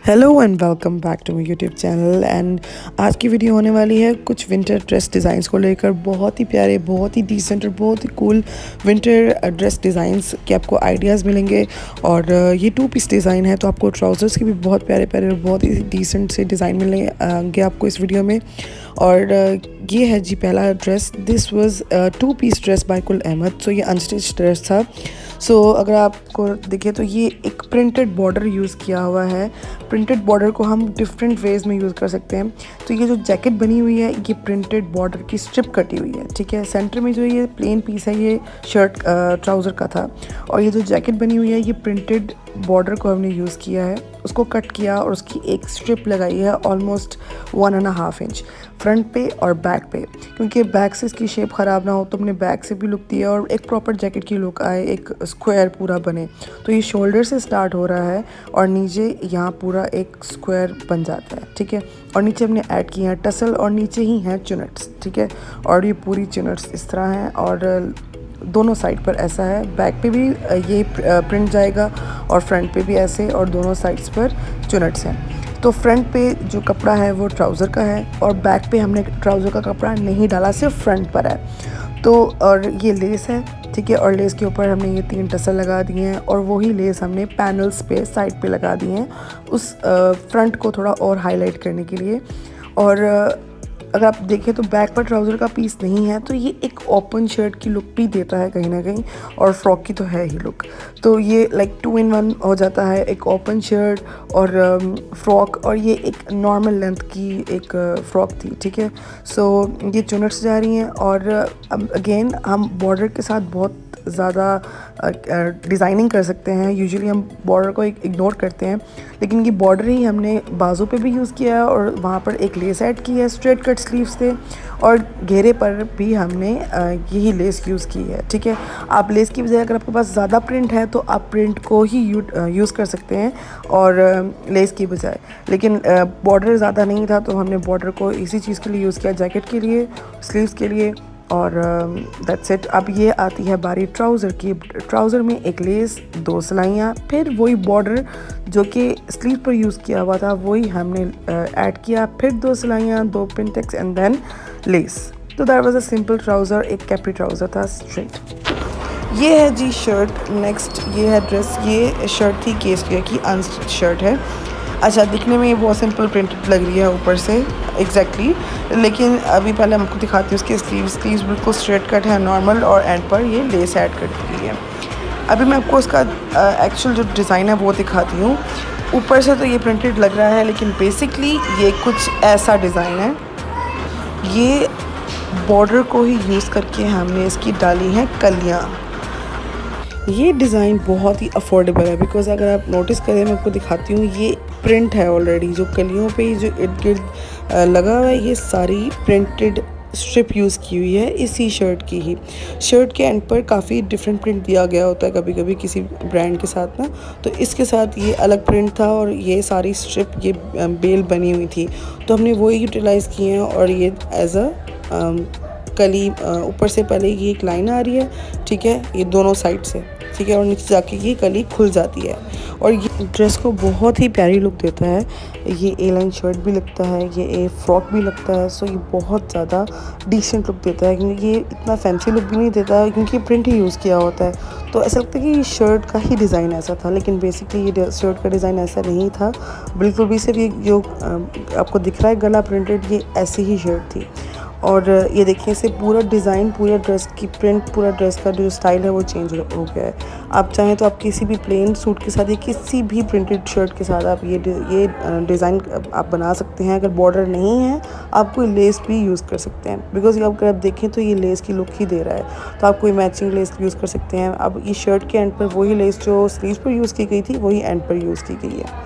Hello and welcome back to my YouTube channel. And आज की video होने वाली है कुछ विंटर ड्रेस डिज़ाइंस को लेकर। बहुत ही प्यारे, बहुत ही डिसेंट और बहुत ही कूल विंटर ड्रेस डिज़ाइंस के आपको आइडियाज़ मिलेंगे। और ये 2 पीस डिज़ाइन है, तो आपको ट्राउज़र्स के भी बहुत प्यारे प्यारे और बहुत ही डिसेंट से डिज़ाइन मिलेंगे आपको इस वीडियो में। और ये है जी पहला dress. This was 2 piece dress by Gul Ahmed. सो ये अनस्टिच ड्रेस था। सो अगर आपको दिखे तो ये एक प्रिंटेड बॉर्डर यूज़ किया हुआ है। प्रिंटेड बॉर्डर को हम डिफरेंट वेज में यूज़ कर सकते हैं। तो ये जो जैकेट बनी हुई है ये प्रिंटेड बॉर्डर की स्ट्रिप कटी हुई है, ठीक है। सेंटर में जो ये प्लेन पीस है ये शर्ट ट्राउज़र का था। और ये जो जैकेट बनी हुई है ये प्रिंटेड बॉर्डर को हमने यूज़ किया है, उसको कट किया और उसकी एक स्ट्रिप लगाई है ऑलमोस्ट 1.5 इंच फ्रंट पे और बैक पे, क्योंकि बैक से इसकी शेप ख़राब ना हो तो हमने बैक से भी लुक दिया और एक प्रॉपर जैकेट की लुक आए, एक स्क्वायर पूरा बने। तो ये शोल्डर से स्टार्ट हो रहा है और नीचे यहाँ पूरा एक स्क्वायर बन जाता है, ठीक है। और नीचे हमने ऐड किए हैं टसल और नीचे ही हैं चुनट्स, ठीक है। और ये पूरी चुनट्स इस तरह हैं और दोनों साइड पर ऐसा है। बैक पे भी ये प्रिंट जाएगा और फ्रंट पे भी ऐसे, और दोनों साइड्स पर चुनट्स हैं। तो फ्रंट पे जो कपड़ा है वो ट्राउज़र का है और बैक पे हमने ट्राउज़र का कपड़ा नहीं डाला, सिर्फ फ्रंट पर है। तो और ये लेस है, ठीक है। और लेस के ऊपर हमने ये 3 टसल लगा दिए हैं और वही लेस हमने पैनल्स पे साइड पे लगा दिए हैं उस फ्रंट को थोड़ा और हाईलाइट करने के लिए। और अगर आप देखें तो बैक पर ट्राउज़र का पीस नहीं है, तो ये एक ओपन शर्ट की लुक भी देता है कहीं ना कहीं, और फ्रॉक की तो है ही लुक। तो ये लाइक 2 in 1 हो जाता है, एक ओपन शर्ट और फ्रॉक। और ये एक नॉर्मल लेंथ की एक फ्रॉक थी, ठीक है। सो ये चुनट्स जा रही हैं और अगेन हम बॉर्डर के साथ बहुत ज़्यादा डिज़ाइनिंग कर सकते हैं। यूजुअली हम बॉर्डर को इग्नोर करते हैं, लेकिन ये बॉर्डर ही हमने बाजू पे भी यूज़ किया है और वहाँ पर एक लेस ऐड की है, स्ट्रेट कट स्लीव्स थे। और घेरे पर भी हमने यही लेस यूज़ की है, ठीक है। आप लेस की बजाय अगर आपके पास ज़्यादा प्रिंट है तो आप प्रिंट को ही यूज़ कर सकते हैं और लेस की बजाय। लेकिन बॉर्डर ज़्यादा नहीं था तो हमने बॉर्डर को इसी चीज़ के लिए यूज़ किया, जैकेट के लिए, स्लीव्स के लिए। और दैट्स इट। अब ये आती है बारी ट्राउज़र की। ट्राउज़र में एक लेस, 2 सिलाइयाँ, फिर वही बॉर्डर जो कि स्लीव पर यूज़ किया हुआ था वही हमने ऐड किया, फिर 2 सिलाइयाँ, 2 पिनटेक्स एंड देन लेस। तो that was a simple trouser. एक कैप्री ट्राउज़र था स्ट्रेट। ये है जी शर्ट। नेक्स्ट ये है ड्रेस। ये शर्ट थी केस की अनस्टिच शर्ट है। अच्छा, दिखने में ये बहुत सिंपल प्रिंटेड लग रही है ऊपर से एग्जैक्टली, लेकिन अभी पहले मैं आपको दिखाती हूँ उसके स्लीव्स बिल्कुल स्ट्रेट कट है नॉर्मल, और एंड पर ये लेस ऐड कर दी है। अभी मैं आपको उसका एक्चुअल जो डिज़ाइन है वो दिखाती हूँ। ऊपर से तो ये प्रिंटेड लग रहा है, लेकिन बेसिकली ये कुछ ऐसा डिज़ाइन है। ये बॉर्डर को ही यूज़ करके हमने इसकी डाली हैं कलियाँ। ये डिज़ाइन बहुत ही अफोर्डेबल है, बिकॉज़ अगर आप नोटिस करें, मैं आपको दिखाती हूँ, ये प्रिंट है ऑलरेडी। जो कलियों पे जो इर्द गिर्द लगा हुआ है ये सारी प्रिंटेड स्ट्रिप यूज़ की हुई है इसी शर्ट की ही। शर्ट के एंड पर काफ़ी डिफरेंट प्रिंट दिया गया होता है कभी कभी किसी ब्रांड के साथ ना, तो इसके साथ ये अलग प्रिंट था और ये सारी स्ट्रिप ये बेल बनी हुई थी, तो हमने वही यूटिलाइज़ किए हैं। और ये एज अ कली ऊपर से पहले ये एक लाइन आ रही है, ठीक है, ये दोनों साइड से, ठीक है, और नीचे जाके ये कली खुल जाती है और ये ड्रेस को बहुत ही प्यारी लुक देता है। ये ए लाइन शर्ट भी लगता है, ये ए फ्रॉक भी लगता है। सो ये बहुत ज़्यादा डिसेंट लुक देता है, क्योंकि ये इतना फैंसी लुक भी नहीं देता है, क्योंकि प्रिंट ही यूज़ किया होता है। तो ऐसा लगता है कि ये शर्ट का ही डिज़ाइन ऐसा था, लेकिन बेसिकली ये शर्ट का डिज़ाइन ऐसा नहीं था बिल्कुल भी। सिर्फ ये जो आपको दिख रहा है गला प्रिंटेड, ये ऐसी ही शर्ट थी। और ये देखिए इसे पूरा डिज़ाइन, पूरा ड्रेस की प्रिंट, पूरा ड्रेस का जो स्टाइल है वो चेंज हो गया है। आप चाहें तो आप किसी भी प्लेन सूट के साथ या किसी भी प्रिंटेड शर्ट के साथ आप ये डिज़ाइन आप बना सकते हैं। अगर बॉर्डर नहीं है आप कोई लेस भी यूज़ कर सकते हैं, बिकॉज अगर आप देखें तो ये लेस की लुक ही दे रहा है, तो आप कोई मैचिंग लेस यूज़ कर सकते हैं। अब ये शर्ट के एंड पर वही लेस जो स्लीव पर यूज़ की गई थी वही एंड पर यूज़ की गई है।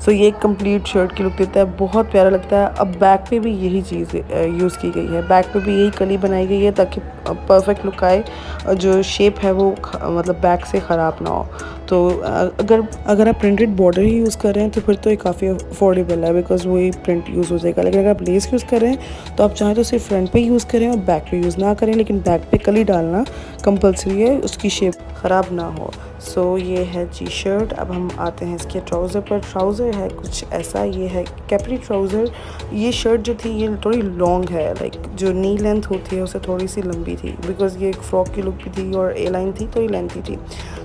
सो ये एक कंप्लीट शर्ट की लुक देता है, बहुत प्यारा लगता है। अब बैक पे भी यही चीज़ यूज़ की गई है, बैक पे भी यही कली बनाई गई है ताकि परफेक्ट लुक आए, जो शेप है वो मतलब बैक से ख़राब ना हो। तो अगर आप प्रिंटेड बॉर्डर ही यूज़ कर रहे हैं तो फिर तो ये काफ़ी अफोर्डेबल है, बिकॉज वही प्रिंट यूज़ हो जाएगा। लेकिन अगर आप लेस यूज़ कर रहे हैं तो आप चाहें तो सिर्फ फ्रंट पे यूज़ करें और बैक पे यूज़ ना करें, लेकिन बैक पे कली डालना कंपलसरी है, उसकी शेप ख़राब ना हो। सो ये है जी शर्ट। अब हम आते हैं इसके ट्राउज़र पर। ट्राउज़र है कुछ ऐसा, ये है कैपरी ट्राउज़र। ये शर्ट जो थी ये थोड़ी लॉन्ग है, लाइक जो नी लेंथ होती है उससे थोड़ी सी लंबी थी, बिकॉज़ ये एक फ़्रॉक की लुक भी थी और ए लाइन थी तो ये लेंथी थी।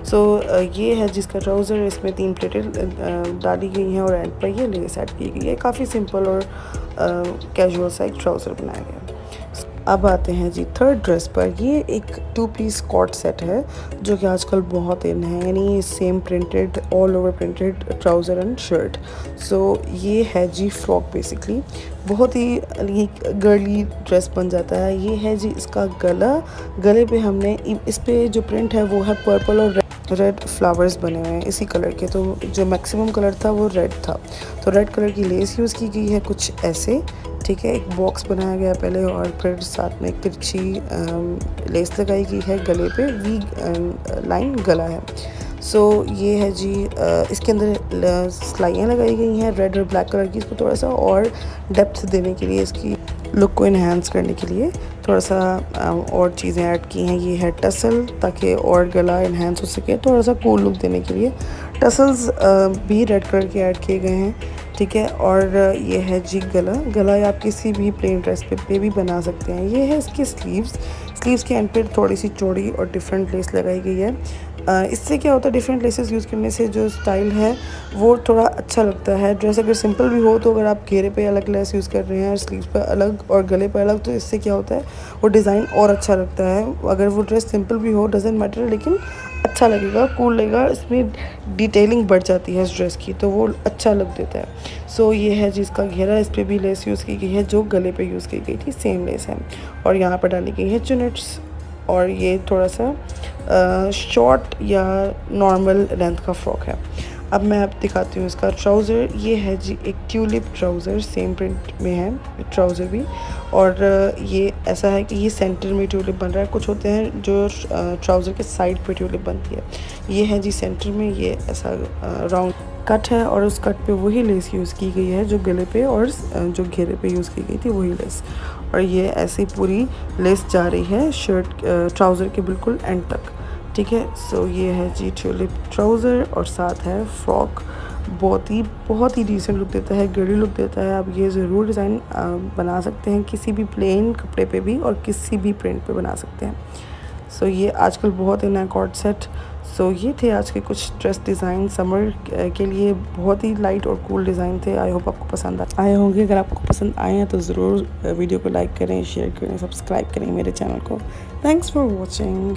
सो ये है जिसका ट्राउज़र, इसमें 3 प्लेटें डाली गई हैं और एंड पर ये लेस ऐड की गई है। काफ़ी सिंपल और कैजुअल सा एक ट्राउज़र बनाया गया है। अब आते हैं जी थर्ड ड्रेस पर। ये एक 2 पीस कॉट सेट है जो कि आजकल बहुत इन है, यानी same printed, all over printed trouser and shirt. So ये है जी फ्रॉक बेसिकली, बहुत ही गर्ली ड्रेस बन जाता है। ये है जी इसका गला। गले पे हमने इस पे जो प्रिंट है वो है पर्पल और रेड फ्लावर्स बने हुए हैं इसी कलर के, तो जो मैक्सिमम कलर था वो रेड था, तो रेड कलर की लेस यूज़ की गई है कुछ ऐसे, ठीक है। एक बॉक्स बनाया गया पहले और फिर साथ में एक तिरछी लेस लगाई गई है गले पे, वी लाइन गला है। सो ये है जी इसके अंदर सिलाइयाँ लगाई गई हैं रेड और ब्लैक कलर की, इसको थोड़ा सा और डेप्थ देने के लिए, इसकी लुक को इन्हांस करने के लिए थोड़ा सा और चीज़ें ऐड की हैं। ये है टसल, ताकि और गला इन्हांस हो सके, थोड़ा सा कूल लुक देने के लिए टसल्स भी रेड कलर के ऐड किए गए हैं, ठीक है। और ये है जी गला। गला आप किसी भी प्लेन ड्रेस पे भी बना सकते हैं। ये है इसकी स्लीव्स के एंड पे थोड़ी सी चौड़ी और डिफरेंट लेस लगाई गई है। इससे क्या होता है, डिफरेंट लेसेस यूज़ करने से जो स्टाइल है वो थोड़ा अच्छा लगता है। ड्रेस अगर सिंपल भी हो तो अगर आप घेरे पे अलग लेस यूज़ कर रहे हैं और स्लीव्स पर अलग और गले पर अलग, तो इससे क्या होता है वो डिज़ाइन और अच्छा लगता है। अगर वो ड्रेस सिंपल भी हो डजेंट मैटर, लेकिन अच्छा लगेगा, कूल लगेगा, इसमें डिटेलिंग बढ़ जाती है इस ड्रेस की, तो वो अच्छा लुक देता है। सो ये है जिसका घेरा, इस पर भी लेस यूज़ की गई है जो गले पे यूज़ की गई थी, सेम लेस है। और यहाँ पर डाली गई है चुनट्स। और ये थोड़ा सा शॉर्ट या नॉर्मल लेंथ का फ्रॉक है। अब मैं आप दिखाती हूँ इसका ट्राउज़र। ये है जी एक ट्यूलिप ट्राउज़र, सेम प्रिंट में है ट्राउज़र भी। और ये ऐसा है कि ये सेंटर में ट्यूलिप बन रहा है। कुछ होते हैं जो ट्राउज़र के साइड पे ट्यूलिप बनती है, ये है जी सेंटर में, ये ऐसा राउंड कट है और उस कट पे वही लेस यूज़ की गई है जो गले पे और जो घेरे पे यूज़ की गई थी वही लेस। और ये ऐसी पूरी लेस जा रही है शर्ट ट्राउज़र के बिल्कुल एंड तक, ठीक है। सो ये है जी ट्यूलिप ट्राउज़र और साथ है फ्रॉक। बहुत ही डिसेंट लुक देता है, गर्ली लुक देता है। आप ये ज़रूर डिज़ाइन बना सकते हैं किसी भी प्लेन कपड़े पे भी और किसी भी प्रिंट पे बना सकते हैं। सो ये आजकल बहुत इन है कॉर्ड सेट। सो ये थे आज के कुछ ड्रेस डिज़ाइन समर के लिए, बहुत ही लाइट और कूल डिज़ाइन थे। आई होप आपको पसंद आए होंगे। अगर आपको पसंद आए हैं तो ज़रूर वीडियो को लाइक करें, शेयर करें, सब्सक्राइब करें मेरे चैनल को। Thanks for watching.